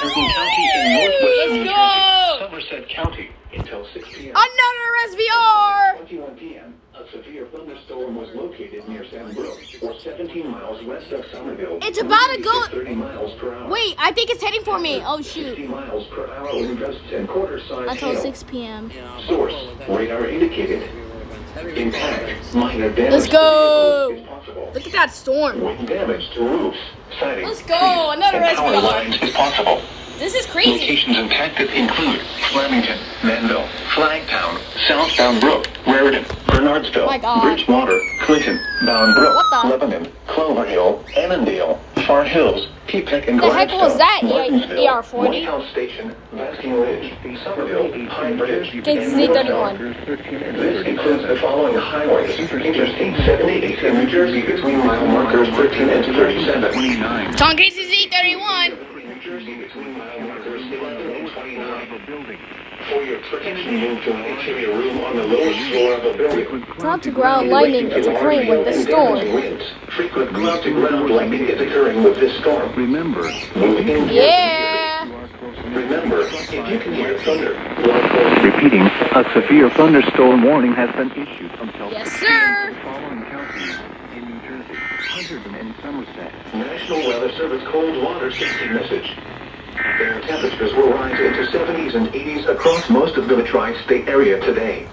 Trenton County in northwest New Let's Jersey, go! Somerset County, until 6 p.m. Another SVR! 21 p.m., a severe thunderstorm was located near Sandbrook, or 17 miles west of Somerville. It's about to go. 30 miles per hour. Wait, I think it's heading for me. Oh, 60 shoot. miles per hour with gusts and quarter-size Until hail. 6 p.m. Source, radar indicated. Impact, minor damage Let's to go. vehicles is possible. Look at that storm. Wind damage to roofs, siding, Let's go. Another and power SVR. lines is possible. This is crazy. Locations impacted include Flemington, Manville, Flagtown, Southbound Brook, Raritan, Bernardsville, My God. Bridgewater, Clinton, Bound Brook, What the? Lebanon, Clover Hill, Annandale, Far Hills, Peapeck and The heck was Gladstone, that, Martinsville, ER40? White House Station, Basking Ridge, Somerville, Pine Bridge, and KZZ31. This includes the following highways: Interstate 78 in New Jersey between mile markers 13 and 37. It's on KZZ31. New Jersey between mile markers 11 and 29. For your protection, move to an interior room on the lowest floor of a building. Cloud to ground lightning is occurring with this storm. Frequent cloud to ground lightning is occurring with this storm. Remember, Moving in. Yeah. Remember, if you can hear thunder, watch for repeating, a severe thunderstorm warning has been issued until Yes, sir. the following counties in New Jersey, Hunterdon and Somerset. National Weather Service cold water safety message. Air temperatures will rise into 70s and 80s across most of the tri-state area today.